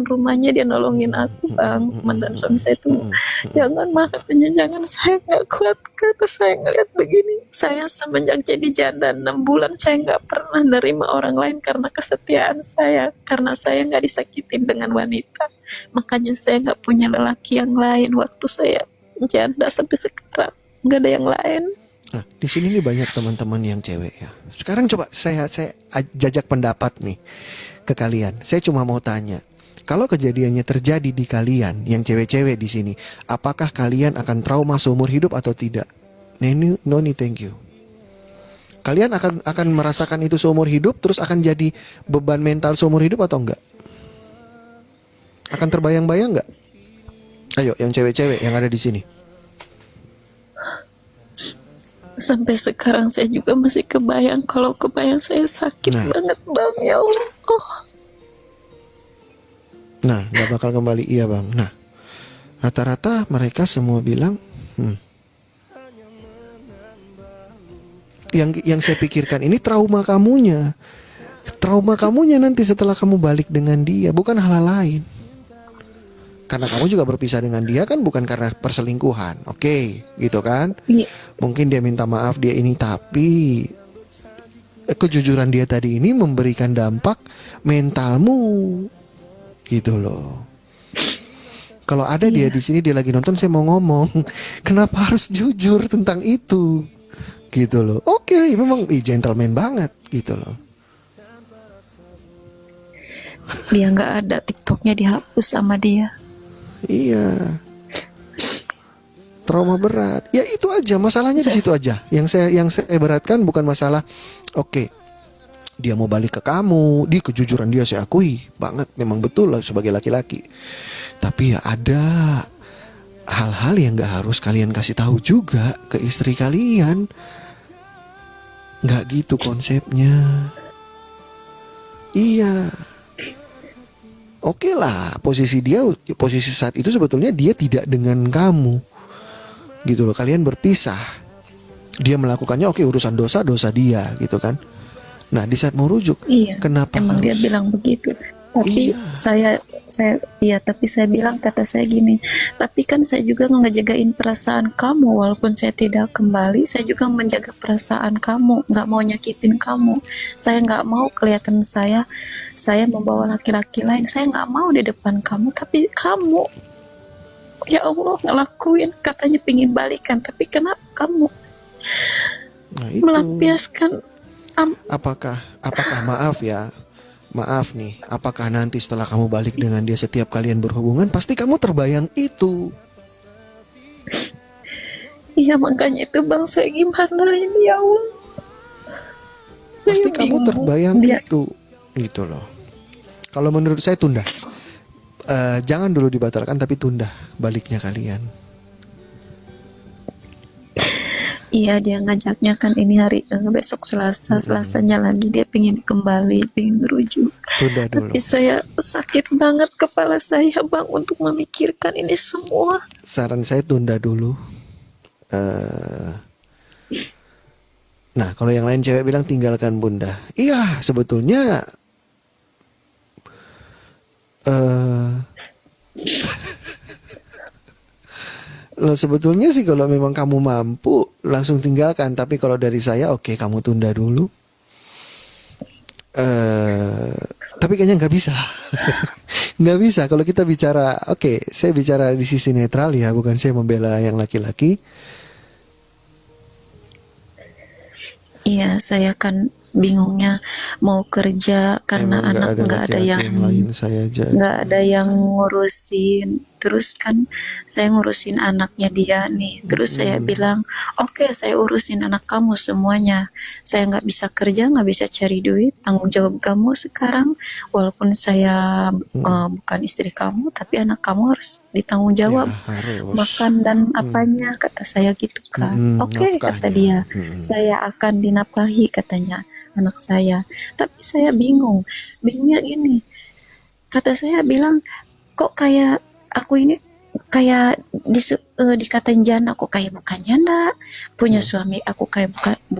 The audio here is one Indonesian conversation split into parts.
depan rumahnya, dia nolongin aku bang. Mantan suami saya itu, jangan mah katanya, jangan, saya nggak kuat, kata saya ngeliat begini. Saya semenjak jadi janda 6 bulan saya nggak pernah nerima orang lain karena kesetiaan saya, karena saya nggak disakitin dengan wanita, makanya saya nggak punya lelaki yang lain waktu saya janda sampai sekarang, nggak ada yang lain. Nah, di sini nih banyak teman-teman yang cewek ya. Sekarang coba saya jajak pendapat nih ke kalian. Saya cuma mau tanya, kalau kejadiannya terjadi di kalian yang cewek-cewek di sini, apakah kalian akan trauma seumur hidup atau tidak? Noni, thank you. Kalian akan merasakan itu seumur hidup, terus akan jadi beban mental seumur hidup atau enggak? Akan terbayang-bayang enggak? Ayo, yang cewek-cewek yang ada di sini. Sampai sekarang saya juga masih kebayang, kalau kebayang saya sakit banget bang, ya Allah. Nah, gak bakal kembali, iya bang. Nah, rata-rata mereka semua bilang, yang saya pikirkan ini trauma kamunya nanti setelah kamu balik dengan dia, bukan hal lain. Karena kamu juga berpisah dengan dia kan bukan karena perselingkuhan, oke, gitu kan? Mungkin dia minta maaf, dia ini, tapi kejujuran dia tadi ini memberikan dampak mentalmu, gitu loh. Kalau ada dia di sini, dia lagi nonton, saya mau ngomong, kenapa harus jujur tentang itu, gitu loh. Oke, memang gentleman banget, gitu loh. Dia nggak ada, TikToknya dihapus sama dia. Iya, trauma berat. Ya itu aja masalahnya, di situ aja. Yang saya beratkan bukan masalah. Oke, dia mau balik ke kamu, di kejujuran dia saya akui banget, memang betul lah sebagai laki-laki. Tapi ya ada hal-hal yang nggak harus kalian kasih tahu juga ke istri kalian. Nggak gitu konsepnya. Iya. Oke lah, posisi saat itu sebetulnya dia tidak dengan kamu, gitu loh. Kalian berpisah, dia melakukannya, oke, urusan dosa dia, gitu kan. Nah, di saat mau rujuk, kenapa emang harus? dia bilang begitu. Tapi tapi saya bilang, kata saya gini, tapi kan saya juga ngejagain perasaan kamu, walaupun saya tidak kembali, saya juga menjaga perasaan kamu, nggak mau nyakitin kamu. Saya nggak mau kelihatan saya membawa laki-laki lain, saya nggak mau di depan kamu, tapi kamu, ya Allah, ngelakuin, katanya pingin balikan, tapi kenapa kamu melampiaskan? Apakah maaf nih, apakah nanti setelah kamu balik dengan dia, setiap kalian berhubungan pasti kamu terbayang itu? Iya, makanya itu bang, saya gimana ini, ya Allah. Pasti kamu terbayang itu, gitu loh. Kalau menurut saya tunda, jangan dulu dibatalkan, tapi tunda baliknya kalian. Iya, dia ngajaknya kan ini hari besok Selasanya lagi dia pingin kembali, pingin merujuk. Tunda dulu. Tapi saya sakit banget kepala saya bang untuk memikirkan ini semua. Saran saya tunda dulu. Nah, kalau yang lain cewek bilang tinggalkan bunda. Iya, sebetulnya sebetulnya sih kalau memang kamu mampu langsung tinggalkan. Tapi kalau dari saya, oke, kamu tunda dulu. Tapi kayaknya nggak bisa. Nggak bisa kalau kita bicara. Oke, saya bicara di sisi netral ya, bukan saya membela yang laki-laki. Iya, saya kan bingungnya mau kerja karena anak nggak ada yang ngurusin. Terus kan saya ngurusin anaknya dia nih. Terus saya bilang, oke, saya urusin anak kamu semuanya. Saya nggak bisa kerja, nggak bisa cari duit. Tanggung jawab kamu sekarang. Walaupun saya bukan istri kamu, tapi anak kamu harus ditanggung jawab. Ya, makan dan apanya, kata saya gitu kan. Oke, kata dia. Saya akan dinafkahi, katanya, anak saya. Tapi saya bingungnya gini, kata saya bilang, kok kayak aku ini kayak dikatain janda, kok kayak bukan janda, punya suami, aku kayak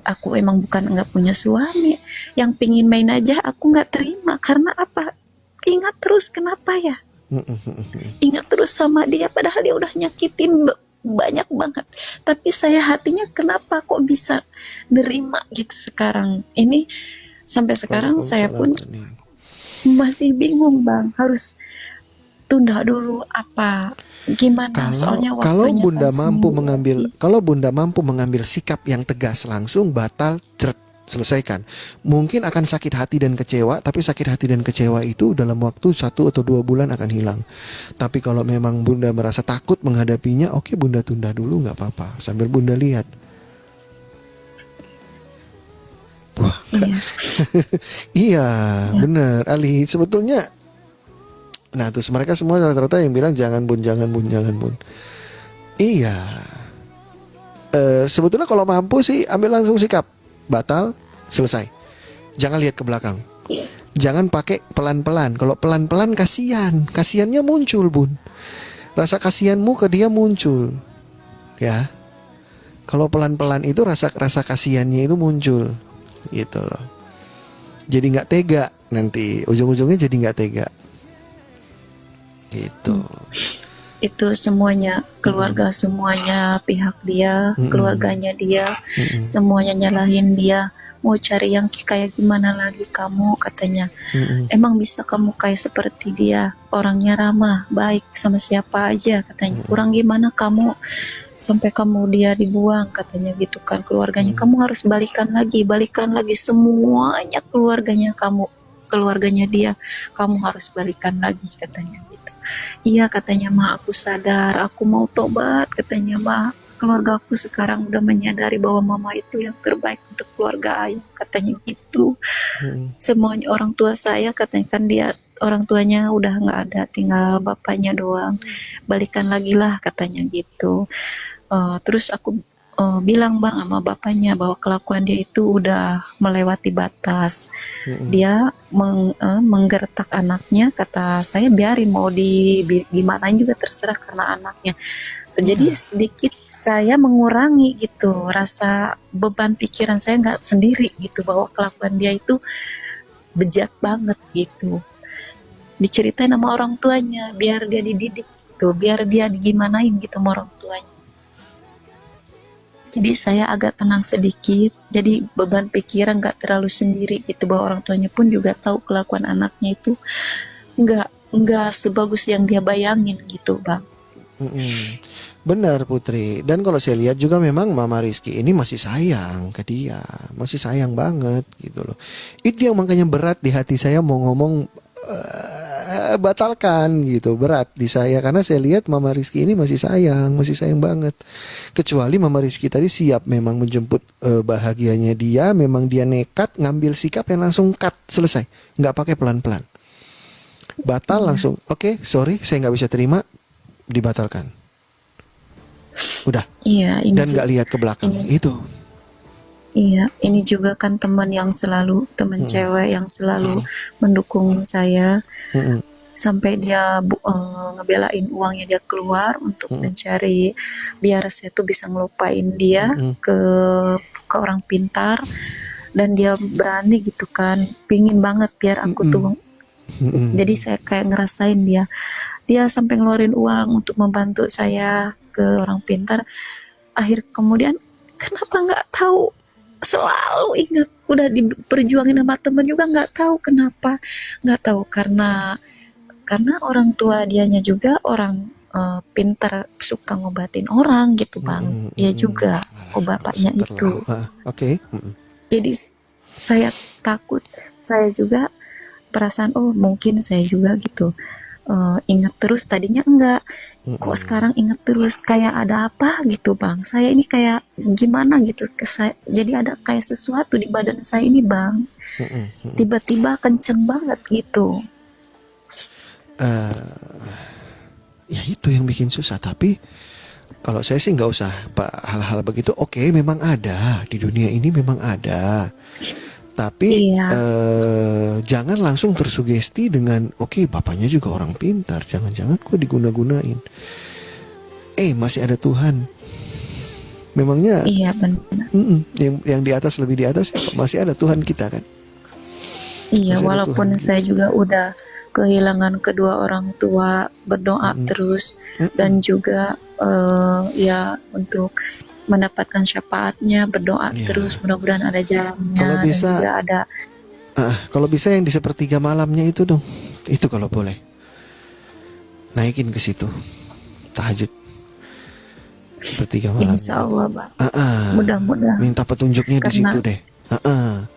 aku emang bukan nggak punya suami, yang pingin main aja aku nggak terima. Karena apa? ingat terus kenapa ya? Ingat terus sama dia padahal dia udah nyakitin banyak banget. Tapi saya hatinya kenapa kok bisa nerima gitu sekarang. Ini sampai sekarang saya pun masih bingung Bang, harus tunda dulu apa gimana, soalnya Kalau waktunya Bunda kan mampu seminggu mengambil, lagi. kalau Bunda mampu mengambil sikap yang tegas langsung batal, ceret, selesaikan. Mungkin akan sakit hati dan kecewa, tapi sakit hati dan kecewa itu dalam waktu 1 atau 2 bulan akan hilang. Tapi kalau memang Bunda merasa takut menghadapinya, oke Bunda tunda dulu, nggak apa-apa. Sambil Bunda lihat. Wah, Iya. iya, benar, Ali. Sebetulnya, nah terus mereka semua rata-rata yang bilang jangan Bun, jangan Bun, jangan Bun. Iya. Sebetulnya kalau mampu sih ambil langsung sikap batal, selesai. Jangan lihat ke belakang. Jangan pakai pelan-pelan. Kalau pelan-pelan kasihannya muncul Bun. Rasa kasihanmu ke dia muncul, ya. Kalau pelan-pelan itu rasa kasihannya itu muncul, gitu loh. Jadi nggak tega nanti ujung-ujungnya jadi nggak tega, gitu. Itu semuanya keluarga, semuanya pihak dia, keluarganya dia, semuanya nyalahin dia. Mau cari yang kayak gimana lagi kamu, katanya. Emang bisa kamu kayak seperti dia, orangnya ramah, baik sama siapa aja, katanya. Kurang gimana kamu sampai kamu dia dibuang, katanya gitu kan. Keluarganya kamu harus balikan lagi semuanya, keluarganya dia kamu harus balikan lagi, katanya gitu. Iya, katanya mah aku sadar, aku mau tobat, katanya mah. Keluarga aku sekarang udah menyadari bahwa mama itu yang terbaik untuk keluarga ayah, katanya gitu. Semuanya orang tua saya, katanya kan dia orang tuanya udah nggak ada, tinggal bapaknya doang. Balikan lagi lah, katanya gitu. Terus aku bilang Bang sama bapaknya bahwa kelakuan dia itu udah melewati batas. Dia menggertak anaknya, kata saya biarin mau gimana juga terserah karena anaknya. Jadi sedikit saya mengurangi gitu rasa beban pikiran saya, nggak sendiri gitu bahwa kelakuan dia itu bejat banget gitu. Diceritain sama orang tuanya biar dia dididik gitu, biar dia digimanain gitu sama orang tuanya. Jadi saya agak tenang sedikit, jadi beban pikiran nggak terlalu sendiri gitu, bahwa orang tuanya pun juga tahu kelakuan anaknya itu nggak sebagus yang dia bayangin gitu Bang. Benar Putri. Dan kalau saya lihat juga memang Mama Rizky ini masih sayang ke dia, masih sayang banget gitu loh. Itu yang makanya berat di hati saya mau ngomong batalkan gitu, berat di saya karena saya lihat Mama Rizky ini masih sayang banget. Kecuali Mama Rizky tadi siap memang menjemput bahagianya dia, memang dia nekat ngambil sikap yang langsung cut, selesai, nggak pakai pelan-pelan, batal langsung. Oke, sorry, saya nggak bisa terima, dibatalkan. Udah. Iya, ini Dan nggak lihat ke belakang itu. Iya, ini juga kan teman cewek yang selalu mendukung saya, sampai dia ngebelain uangnya dia keluar untuk mencari biar saya tuh bisa ngelupain dia ke orang pintar, dan dia berani gitu kan, pingin banget biar aku tuh. Jadi saya kayak ngerasain dia sampai ngeluarin uang untuk membantu saya ke orang pintar. Kemudian kenapa nggak tahu, selalu ingat udah diperjuangin sama temen juga nggak tahu kenapa, nggak tahu karena orang tua dianya juga orang pintar, suka ngobatin orang gitu Bang. Dia juga bapaknya itu. Oke. Jadi saya takut, saya juga perasaan mungkin saya juga gitu. Ingat terus, tadinya enggak, kok sekarang ingat terus, kayak ada apa gitu Bang, saya ini kayak gimana gitu, jadi ada kayak sesuatu di badan saya ini Bang, tiba-tiba kenceng banget gitu. Ya itu yang bikin susah. Tapi kalau saya sih nggak usah hal-hal begitu. Oke, memang ada di dunia ini, memang ada. Tapi jangan langsung tersugesti dengan oke, bapaknya juga orang pintar, jangan-jangan kok diguna-gunain. Masih ada Tuhan. Memangnya Iya benar. yang di atas, lebih di atas, masih ada Tuhan kita kan. Iya, walaupun saya juga udah kehilangan kedua orang tua, berdoa terus, dan juga ya untuk mendapatkan syafaatnya, berdoa Iya. terus, mudah-mudahan ada jalannya. Kalau Dan bisa, juga ada kalau bisa yang di sepertiga malamnya itu dong, itu kalau boleh naikin ke situ tahajud sepertiga malamnya. insya Allah Bang, Ah, ah. mudah-mudahan Minta petunjuknya di karena situ deh. Ah, ah.